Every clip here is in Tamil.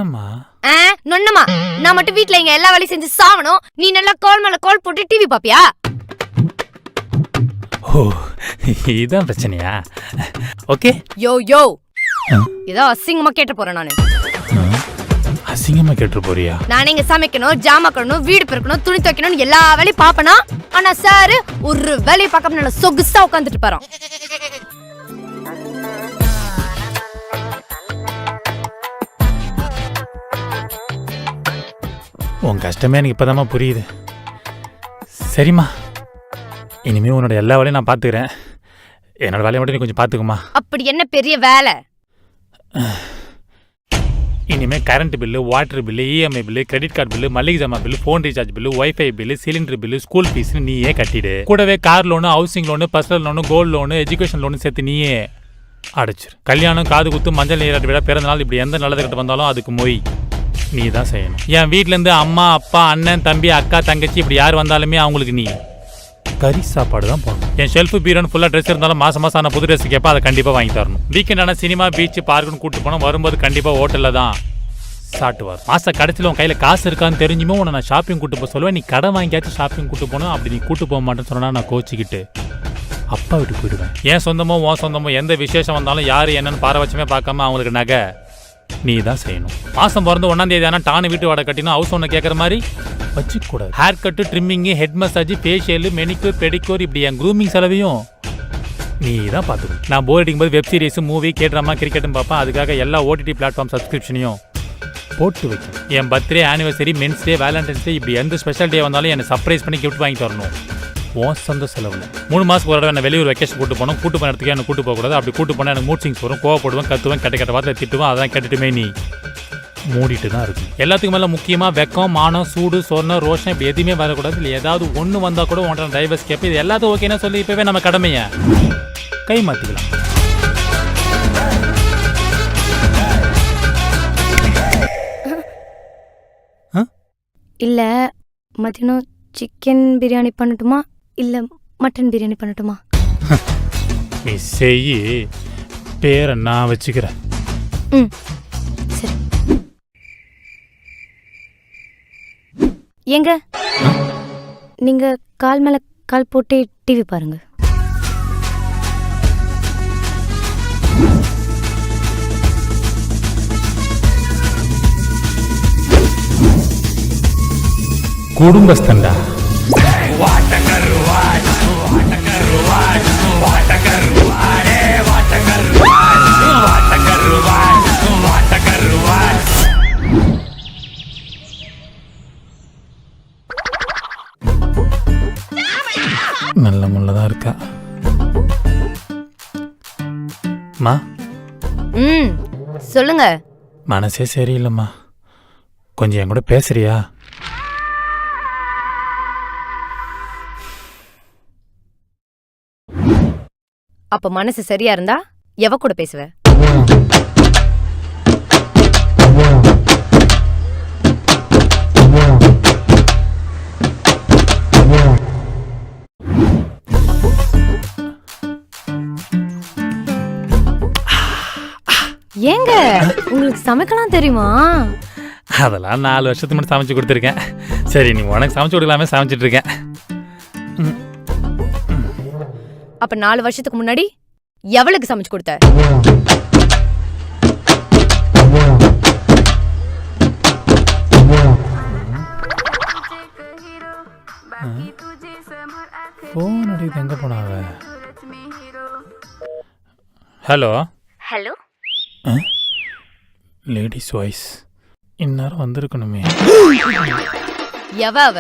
என்னம்மா நொன்னமா? நான் மட்டும் வீட்ல இங்க எல்லா வேலையும் செஞ்சு சாவணும், நீ நல்லா கால் மேல கால் போட்டு டிவி பாப்பியா? ஓ இதான் பிரச்சனையா? ஓகே. யோ யோ ஏதோ அசிங்கமா கேட்டு போறேன் நானு. அசிங்கமா கேட்டு போறியா? நானே இங்க சமைக்கணும், ஜாமா கழுவணும், வீடு பெருக்கணும், துணி துவைக்கணும், எல்லா வேலையும் பாப்பனா. ஆனா சார் ஒரு வேலையை பார்க்காம நல்லா சொகுசா உட்காந்துட்டு போறோம். உன் கஷ்டமே எனக்கு இப்பதாம்மா புரியுது. சரிம்மா, இனிமே உன்னோட எல்லா வேலையும் நான் பாத்துக்கிறேன். என்னோட வேலையை மட்டும் நீ கொஞ்சம் பாத்துக்குமா. அப்படி என்ன பெரிய வேலை? இனிமே current bill, water bill, EMI bill, credit card bill, மளிகை ஜாமா bill, phone recharge bill, wifi bill, cylinder bill, school fees நீயே கட்டிடு. கூடவே car loan, housing loan, personal loan, gold loan, education loan சேர்த்து நீயே அடைச்சிரு. கல்யாணம், காது குத்து, மஞ்சள் நீராட்டு விழா, பிறந்த நாள், இப்படி எந்த நல்லது கிட்ட வந்தாலும் அதுக்கு மொய் நீ தான் செய்யணும். என் வீட்டிலேருந்து அம்மா, அப்பா, அண்ணன், தம்பி, அக்கா, தங்கச்சி இப்படி யார் வந்தாலுமே அவங்களுக்கு நீ கறி சாப்பாடு தான் போடணும். என் ஷெல்ஃபு பீரோன்னு ஃபுல்லாக ட்ரெஸ் இருந்தாலும் மாதம் மாதம் நான் புது ட்ரெஸ் கேட்பா, அதை கண்டிப்பாக வாங்கி தரணும். வீக்கெண்ட் ஆனால் சினிமா, பீச், பார்க்குன்னு கூப்பிட்டு போனோம். வரும்போது கண்டிப்பாக ஹோட்டலில் தான் சாப்பிட்டுவார். மாதம் கடைசியில் உன் கையில் காசு இருக்கான்னு தெரிஞ்சுமே உன்னை நான் ஷாப்பிங் கூட்டு போக சொல்லுவேன். நீ கடை வாங்கியாச்சும் ஷாப்பிங் கூட்டு போனோம். அப்படி நீ கூட்டு போக மாட்டேன்னு சொன்னால் நான் கோச்சிக்கிட்டு அப்பா வீட்டுக்கு போயிடுவேன். ஏன் சொந்தமோ உன் சொந்தமோ எந்த விசேஷம் வந்தாலும் யார் என்னன்னு பாரபட்சமே பார்க்காம அவங்களுக்கு நகை நீ தான் செய்யணும். மாதம் பிறந்து 1ஆம் தேதி ஆனால் டானு வீட்டு வாடகை கட்டினா ஹவுஸ் ஒன்று கேட்குற மாதிரி வச்சுக்கூடாது. Hair cut, trimming, head massage, facial, manicure, pedicure இப்படி என் க்ரூமிங் செலவையும் நீ தான் பார்த்துக்கணும். நான் போர் அடிக்கும் போது வெப் சீரிஸ், மூவி, கேட்ராமா, கிரிக்கெட்டும் பார்ப்பேன். அதுக்காக எல்லா ஓடிடி பிளாட்ஃபார்ம் சப்ஸ்கிரிப்ஷனையும் போட்டு வைக்கணும். என் birthday, anniversary, men's day, valentine's day இப்படி எந்த ஸ்பெஷல் டே வந்தாலும் என்னை சர்ப்ரைஸ் பண்ணி கிஃப்ட் வாங்கி தரணும். உன் சொந்த செலவில் 3 மாதத்துக்கு ஒரு தடவை என்ன வெளியூர் வெக்கேஷன் கூட்டு போனோம். கூட்டு போன இடத்துக்கு என்ன கூட்டு போகக்கூடாது. அப்படி கூட்டு போனால் எனக்கு மூட் சிங்ஸ் வரும், கோவப்படுவேன், கத்துவேன், கெட்ட வார்த்தை திட்டுவேன். அதெல்லாம் கேட்டுட்டுமே நீ மூடிட்டு தான் இருக்கும். எல்லாத்துக்கும் மேலே முக்கியமாக வெக்கம், மானம், சூடு, சொர்ணம், ரோஷம் இப்படி எதுவுமே வரக்கூடாது. இல்லை ஏதாவது ஒன்று வந்தால் கூட ஒன்றரை டைவர்ஸ் கேட்பேன். இது எல்லாத்தையும் ஓகேன்னா சொல்லி இப்போவே நம்ம கடமையை கை மாற்றிக்கலாம். இல்லை மதியானம் சிக்கன் பிரியாணி பண்ணட்டுமா இல்லை மட்டன் பிரியாணி பண்ணட்டுமா? நீ செய்யி, பேரை நான் வச்சுக்கிறேன். சரி. எங்க நீங்க கால் மேல கால் போட்டு டிவி பாருங்க. குடும்பஸ்தண்டா. நல்ல முள்ளதான் இருக்கா. மா சொல்லுங்க. மனசே சரியில்லைம்மா, கொஞ்சம் என் கூட பேசுறியா? அப்ப மனசு சரியா இருந்தா எவ கூட பேசுவ? ஏங்க உங்களுக்கு சமைக்கலாம் தெரியுமா? அதெல்லாம் 4 வருஷத்துக்கு முன்னாடி சமைச்சு கொடுத்துருக்கேன். சரி, நீ உனக்கு சமைச்சு கொடுக்கலாமே சமைச்சிட்டு இருக்கேன். அப்ப 4 வருஷத்துக்கு முன்னாடி எவளுக்கு சமைச்சு கொடுத்த? போன் அடிக்குது, எங்க போனாவ? Hello hello, ladies voice. இந்நேரம் வந்திருக்கணுமே. எவ அவ?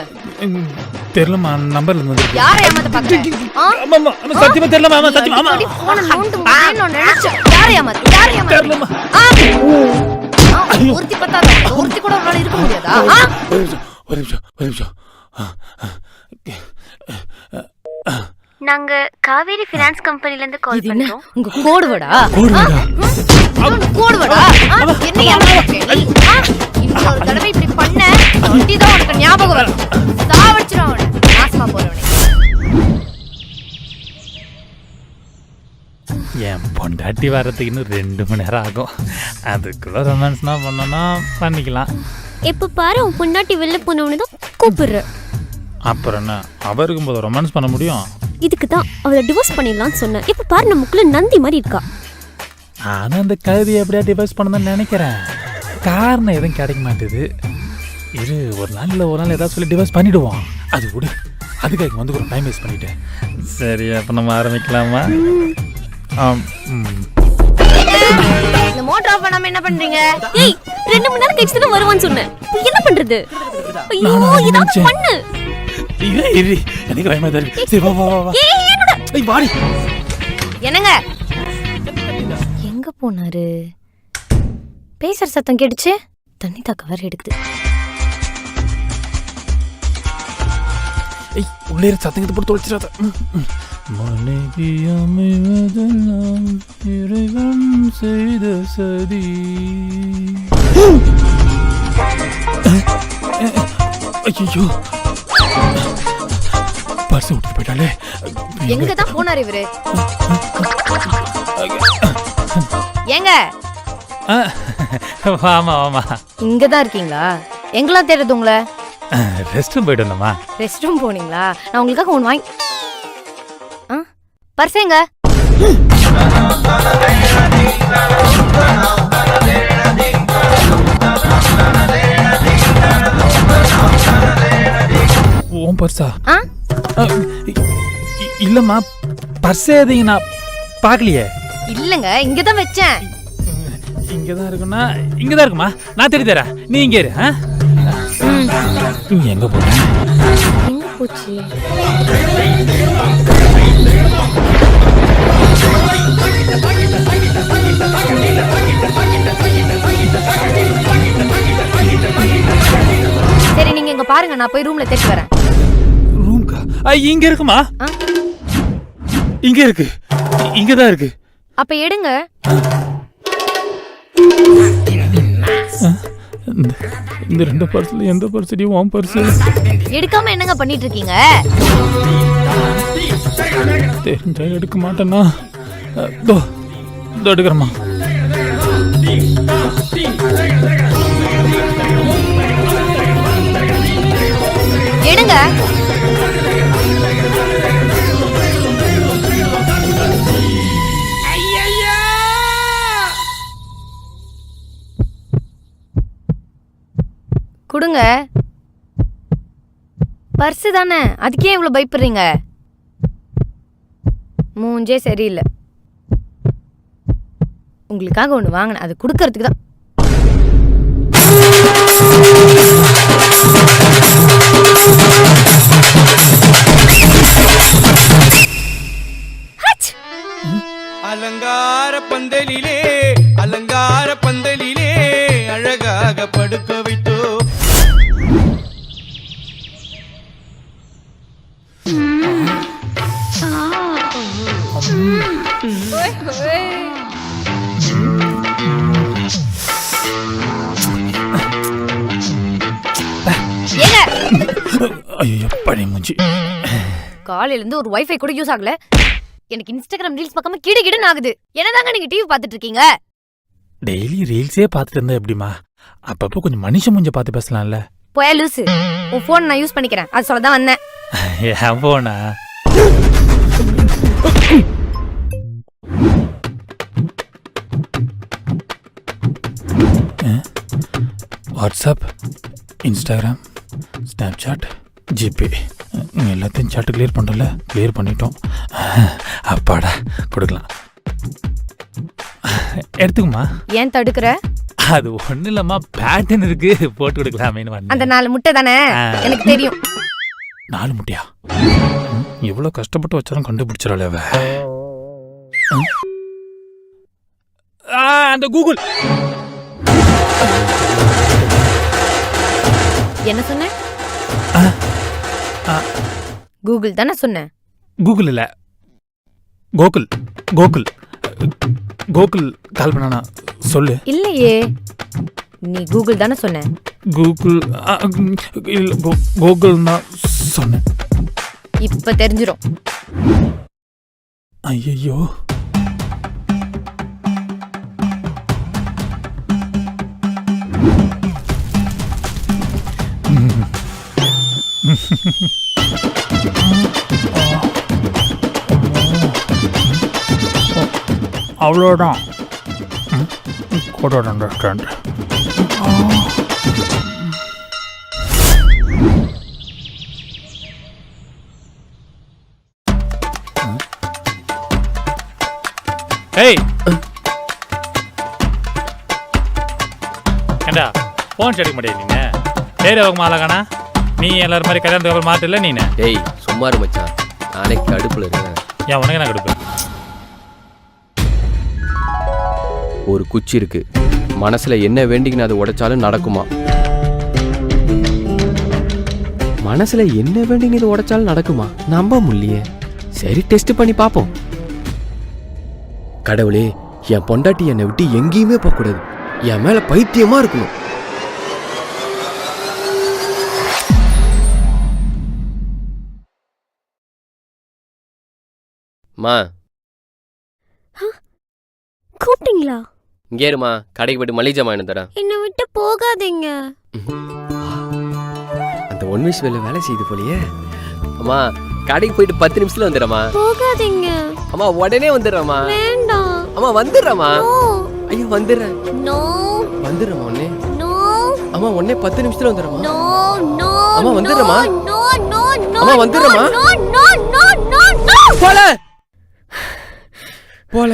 தெரியலமா, நம்பர்ல இருந்து. யாரை ஏமாத்த பாக்குற? ஆமாமா, சத்தியமா தெரியலமா. ஆமா சத்தியமா. ஆமா போன் நோண்டு போறேன்னு நான் நினைச்சேன். யாரை ஏமாத்த? யாரை ஏமாத்த? தெரியலமா. ஒருத்தி பத்தாத, ஒருத்தி கூட உன்னால இருக்க முடியாதா? ஒரு நிமிஷம். நாங்க காவேரி ஃபைனான்ஸ் கம்பெனில இருந்து கால் பண்றோம். உங்க கோடு வடா? என்ன ஏமாத்த? இன்னொரு தடவை இப்படி பண்ண வண்டிதான் உனக்கு ஞாபகம் வரும். சாவடிச்சிரும் அவனை, நாசமா போறவனே. என் பொண்டாட்டி பாட்டி வர்றதுக்கு இன்னும் 2 மணி நேரம் ஆகும். அதுக்குள்ள ரொமான்ஸ்னா பண்ணோன்னா பண்ணிக்கலாம். எப்ப பாரு உன் பொண்டாட்டி வெளில போனவனு தான் கூப்பிடுற. அப்புறம் என்ன அவ இருக்கும்போது ரொமான்ஸ் பண்ண முடியும்? இதுக்கு தான் அவளை டிவோர்ஸ் பண்ணிடலாம்னு சொன்னேன். எப்ப பாரு நமக்குள்ள நந்தி மாதிரி இருக்கா. ஆனால் அந்த கழுதியை எப்படியா டிவைஸ் பண்ணணும்னு நினைக்கிறேன். காரணம் எதுவும் கிடைக்க மாட்டேது. இது ஒரு நாள் ஏதாவது சொல்லி டிவைஸ் பண்ணிவிடுவோம். அது விடு, அதுக்காக வந்து ஒரு டைம் வேஸ்ட் பண்ணிட்டேன். சரி, அப்போ நம்ம ஆரம்பிக்கலாமா? இந்த மோட்டர் ஆஃப் பண்ணாம என்ன பண்றீங்க? ஏய் 2 மணி நேரம் கழிச்சு தான் வருவான்னு சொன்னேன். இப்போ என்ன பண்றது? ஐயோ இதான் பண்ணு. எனக்கு பயமா தான் இருக்கு. சரி வா வா வா. ஏய் வாடி. என்னங்க எங்க போனாரு? பேசுற சத்தம் கேட்டுச்சு. தண்ணி தாக்க வேற எடுத்து. ஏய் உள்ளே சத்தங்கத்தை போட்டு தொலைச்சிடாத. மனைவி அமைவதெல்லாம் இறைவன் செய்த சதி. ஐயோ பர்ஸ் விட்டு போயிட்டாலே. எங்க தான் போனாரு இவரு? ஏங்க வாமா வாமா. இங்கதான் இருக்கீங்களா? எங்கெல்லாம் தேடுறது உங்களை? ரெஸ்ட் ரூம் போயிட்டு வந்தோமா. ரெஸ்ட் ரூம் போனீங்களா? நான் உங்களுக்காக ஒன்று வாங்கி பர்ஸேங்க. ஓம் பர்ஸா? இல்லம்மா, பர்ஸே எதையும் நான் பார்க்கலையே. இல்லங்க, இங்கதான் வச்சேன். இங்கதான் இருக்குன்னா இங்கதான் இருக்குமா? நான் தேடி தரேன், நீ இங்க இரு. நீ எங்க போன? எங்க போச்சு? சரி நீங்க இங்க பாருங்க, நான் போய் ரூம்ல தேடி வரேன். ரூம்கா? இங்க இருக்குமா? இங்க இருக்கு, இங்கதான் இருக்கு. அப்ப எடுங்க. இந்த 2 பர்ஸ்ல எந்த பர்ஸ்டி உன் பர்ஸ்? எடுக்காம என்னங்க பண்ணிட்டு இருக்கீங்க? தெரிஞ்சா எடுக்க மாட்டேன்னா எடுக்கிறமா. எடுங்க. கொடுங்க. பர்ஸ் தானே, அதுக்கே இவ்வளவு பயப்படுறீங்க? மூஞ்சே சரியில்லை. உங்களுக்காக ஒண்ணு வாங்கினேன், அது கொடுக்கறதுக்கு தான். அலங்கார பந்தலிலே அலங்கார பந்தலிலே அழகாக படுக்க வைத்தோ. ஐயோ படி மூஞ்சி. காலையில இருந்து ஒரு வைஃபை கூட யூஸ் ஆகல. எனக்கு இன்ஸ்டாகிராம் ரீல்ஸ் பார்க்காம கிடுகிடுன்னு ஆகுது. என்னதாங்க நீங்க டிவி பார்த்துட்டு இருக்கீங்க? டெய்லி ரீல்ஸே பார்த்துட்டு இருந்தா எப்படிமா? அப்பப்போ கொஞ்சம் மனுஷன் மூஞ்ச பார்த்து பேசலாம்ல. போயா லூசு, உன் போன் நான் யூஸ் பண்ணிக்கிறேன், அது சொல்லதான் வந்தேன். என் போனா? வாட்ஸ்அப், இன்ஸ்டாகிராம், ஸ்னாப்சாட், ஜிபே எல்லாத்தையும் சாட்டு கிளியர் பண்ணுறல. கிளியர் பண்ணிட்டோம். அப்பாடா, கொடுக்கலாம். எடுத்துக்குமா. ஏன் தடுக்கிற? அது ஒன்றும் இல்லம்மா, பேட்டர்ன் இருக்கு, போட்டு கொடுக்கலாமேன்னு வந்தேன். அந்த 4 முட்டை தானே, எனக்கு தெரியும். 4 முட்டையா? எவ்வளோ கஷ்டப்பட்டு வச்சாலும் கண்டுபிடிச்சிடல அவ. அந்த கூகுள். என்ன சொன்ன? கூகுள் தானே சொன்னேன். கூகுள் இல்ல, கோகுல். கோகுல் கோகுல் கால் பண்ணானா சொல்லு. இல்லையே, நீ கூகுள் தானே சொன்ன. கூகுள் இல்ல, கோகுல் தான் சொன்னேன். இப்ப தெரிஞ்சிரும். ஐயோ அவ்வளோதான். கூட அண்டர்ஸ்டாண்ட். ஏய் ஏண்டா ஃபோன் எடுக்க முடியாது நீங்க சரி அவங்க மாலகானா நீ எல்லாரும் மாதிரி கல்யாணத்துக்கு அப்புறம் மாத்தில நீனு. டேய் சும்மா இரு மச்சான், நாளைக்கு கடுப்புல இருக்கேன். ஏன் உனக்கு நான் கொடுப்பேன். ஒரு குச்சி இருக்கு, மனசுல என்ன வேண்டிங்கன்னு அதை உடைச்சாலும் நடக்குமா? மனசுல என்ன வேண்டிங்க இது உடைச்சாலும் நடக்குமா? நம்ப முடியலையே. சரி டெஸ்ட் பண்ணி பாப்போம். கடவுளே, என் பொண்டாட்டி என்னை விட்டு எங்கேயுமே போக கூடாது, என் மேல பைத்தியமா இருக்கணும். மா கூப்பிட்டீங்களா? இங்கே இருமா, கடைக்கு போயிட்டு மளிகை ஜாமான் வாங்கிட்டு தரேன். என்னை விட்டு போகாதீங்க. அந்த ஒன் விஷ் வேலை செய்து போலியே. அம்மா கடைக்கு போயிட்டு 10 நிமிஷத்துல வந்துடுறமா. போகாதீங்க. அம்மா உடனே வந்துடுறமா. வேண்டாம். அம்மா வந்துடுறமா. ஐயோ வந்துடுறேன். நோ வந்துடுறமா உடனே. நோ. அம்மா உடனே 10 நிமிஷத்துல வந்துடுறமா. No no. அம்மா வந்துடுறமா. No no no. அம்மா வந்துடுறமா. No no no no no. போல போல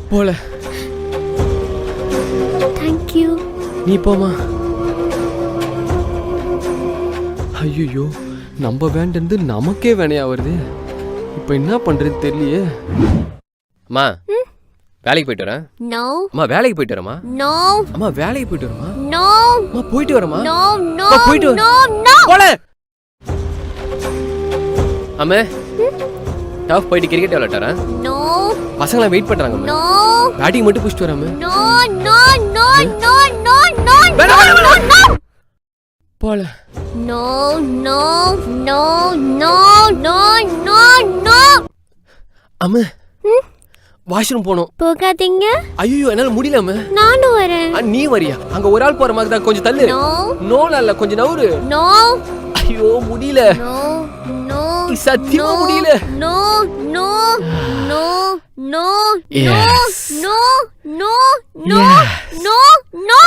போல. Thank you. நீ போமா. ஐயோ நம்ம வேண்டது நமக்கே வேணையா வருது. இப்போ என்ன பண்றது தெரியலையே. அம்மா வேலைக்கு போயிட்டு வரேன். No. அம்மா வேலைக்கு போயிட்டு வரமா. No. அம்மா வேலைக்கு போயிட்டு வரமா. No. அம்மா போயிட்டு வரமா. No no. போயிட்டு வர. No no. போல. அம்மா டஃப் போயிட்டு கிரிக்கெட் விளையாடுறேன். No. பசங்களா வெயிட் பண்றாங்க. No. பேட்டிங் மட்டும் புடிச்சிட்டு வராம. No no no no no no. வேணாம். No. போல. No no no no no no no. அம்மா வாஷ்ரூம் போணும். போகாதீங்க. ஐயோ என்னால முடியல அம்மா. நானும் வரேன். நீ வரியா? அங்க ஒரு ஆள் போற மாதிரி தான், கொஞ்சம் தள்ளு. No. நோல இல்ல, கொஞ்சம் நவுரு. No. ஐயோ முடியல. No no. சத்தியமா முடியல. No no no no Yes. no no no Yes. no no.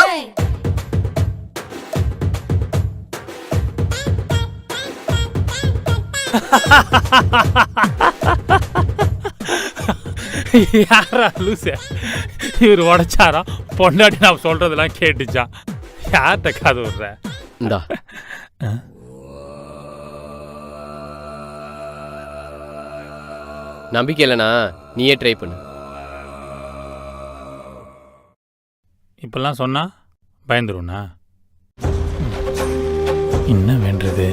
யாரா லூசு இவர் உடைச்சாரா பொண்டாட்டி நான் சொல்றதெல்லாம் கேட்டுச்சான். யார்கிட்ட காது விடுற? இந்தா நம்பிக்கை இல்லைனா நீயே ட்ரை பண்ணு. இப்பெல்லாம் சொன்னா பயந்துருவனா? என்ன வேண்டது?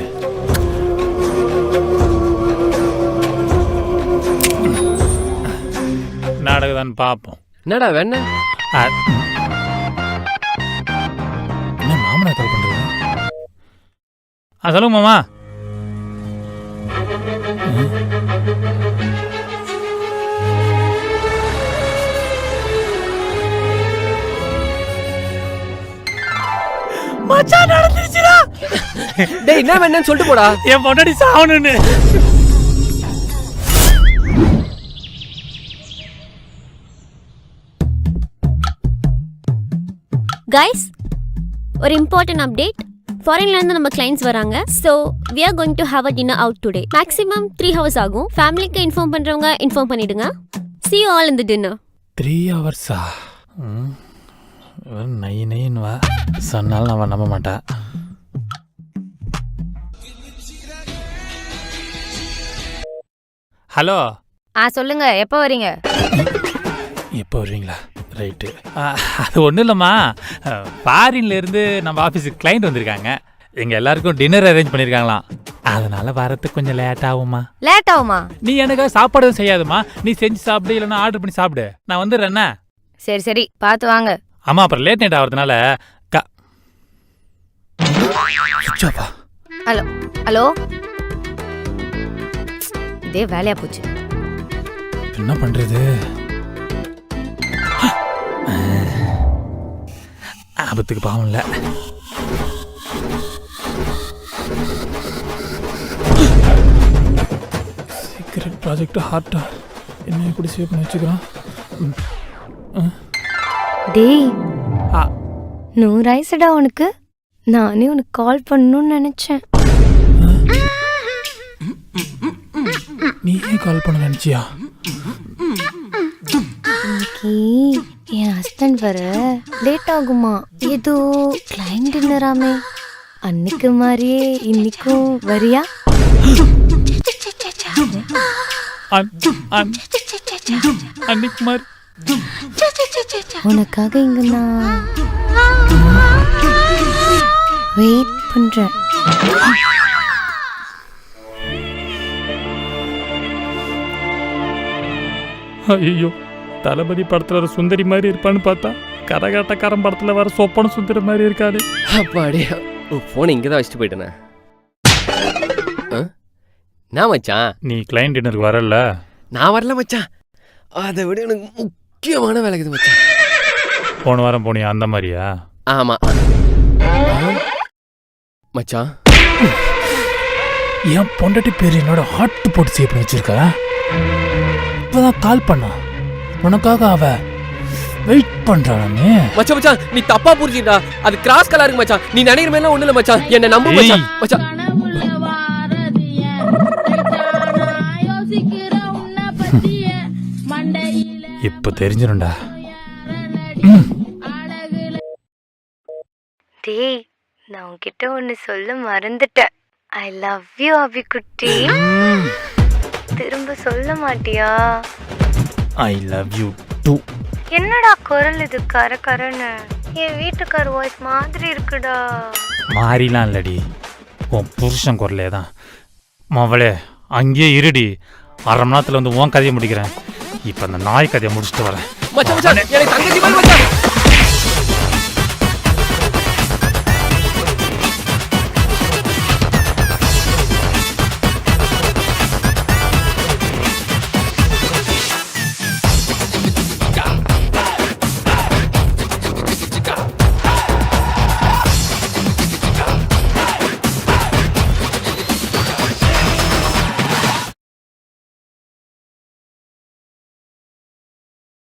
நாடகதான் பார்ப்போம். என்னடா வேணா? என்ன மாமனா கால் பண்றது? சொல்லுங்க மாமா. மச்சான் நடந்துச்சுடா. டேய் என்ன வேணும்னு சொல்லிட்டு போடா. என் பொண்டாட்டி சாவணும்னு. Guys, ஒரு important update. ஃபாரின்ல இருந்து நம்ம கிளைண்ட்ஸ் வராங்க. So we are going to have a dinner out today. Maximum 3 hours ஆகும். ஃபேமிலிக்கு இன்ஃபார்ம் பண்றவங்க இன்ஃபார்ம் பண்ணிடுங்க. See you all in the dinner. 3 hours. நை நைன்னு வா சொன்னாலும் அவன் நம்ப மாட்டா. ஹலோ. சொல்லுங்க, எப்போ வரீங்க? எப்போ வருவீங்களா? ரைட்டு. அது ஒன்றும் இல்லைம்மா, ஃபாரின்ல இருந்து நம்ம ஆஃபீஸுக்கு கிளைண்ட் வந்திருக்காங்க. எங்கள் எல்லாருக்கும் டின்னர் அரேஞ்ச் பண்ணியிருக்காங்களாம். அதனால வரத்துக்கு கொஞ்சம் லேட் ஆகுமா? லேட் ஆகுமா? நீ எனக்கு சாப்பாடு செய்யாதுமா, நீ செஞ்சு சாப்பிடு, இல்லைன்னா ஆர்டர் பண்ணி சாப்பிடு, நான் வந்துடுறேன்னா. சரி சரி பார்த்து வாங்க. ஆமா, அப்புறம் லேட் நைட் ஆகிறதுனால சுச்சாப்பா. ஹலோ ஹலோ, இதே வேலையா போச்சு. என்ன பண்றது? ஆபத்துக்கு பாவம் இல்லை. சீக்ரெட் ப்ராஜெக்ட் ஹார்ட்டா என்ன இப்படி சேவ் பண்ணி வச்சுக்கிறான். டேய் ஆ. 100 ஆயிடுச்சுடா உனக்கு. நானே உனக்கு கால் பண்ணணும்னு நினைச்சேன். நீயே கால் பண்ண நினைச்சியா? இன்னைக்கு என் ஹஸ்பண்ட் வர லேட் ஆகுமா? ஏதோ கிளைண்ட் டின்னராமே. அன்னைக்கு மாதிரியே இன்னைக்கும் வரியா? அன்னைக்கு மாதிரி உனக்காக இங்க நான் வெயிட் பண்றேன். ஐயோ, தளபதி படத்துல வர சுந்தரி மாதிரி இருப்பான்னு பார்த்தா கரகாட்டக்காரன் படத்துல வர சொப்பன சுந்தரி மாதிரி இருக்காது. அப்பாடி போனை இங்கே தான் வச்சுட்டு போயிட்டேனே. நான் மச்சான், நீ கிளைண்ட் டின்னருக்கு வரல. நான் வரல மச்சான். அதை விட எனக்கு முக்கியமான வேலை இருக்குது மச்சான். போன வாரம் போனியா அந்த மாதிரியா? ஆமா மச்சான். என் பொண்டாட்டி பேர் என்னோட ஹார்ட் போட்டு சேவ் பண்ணி வச்சிருக்க. இப்பதான் கால் பண்ணா, உனக்காக அவ வெயிட் பண்றானே. மச்சான் மச்சான் நீ தப்பா புரிஞ்சுடா. அது கிராஸ் கலர் இருக்கு மச்சான். நீ நினைக்கிற மாதிரி ஒண்ணு இல்ல மச்சான். என்ன நம்பு மச்சான். மச்சான் இப்ப தெரிஞ்சிரும்டா. டேய், நான் உன்கிட்ட ஒன்னு சொல்ல மறந்துட்டேன். ஐ லவ் யூ அபிக்குட்டி. திரும்ப சொல்ல மாட்டியா? I love you too. என்னடா குரல் இது கரகரன்னு? என் வீட்டுக்கார வாய்ஸ் மாதிரி இருக்குடா. மாறிலாம் இல்லடி, உன் புருஷன் குரலே தான். மவளே அங்கேயே இருடி, 1/2 மணி நேரத்துல வந்து உன் கதையை முடிக்கிறேன். இப்ப அந்த நாய் கதையை முடிச்சுட்டு வரேன். மச்சான் மச்சான் எனக்கு தங்கச்சி மாதிரி மச்சான்.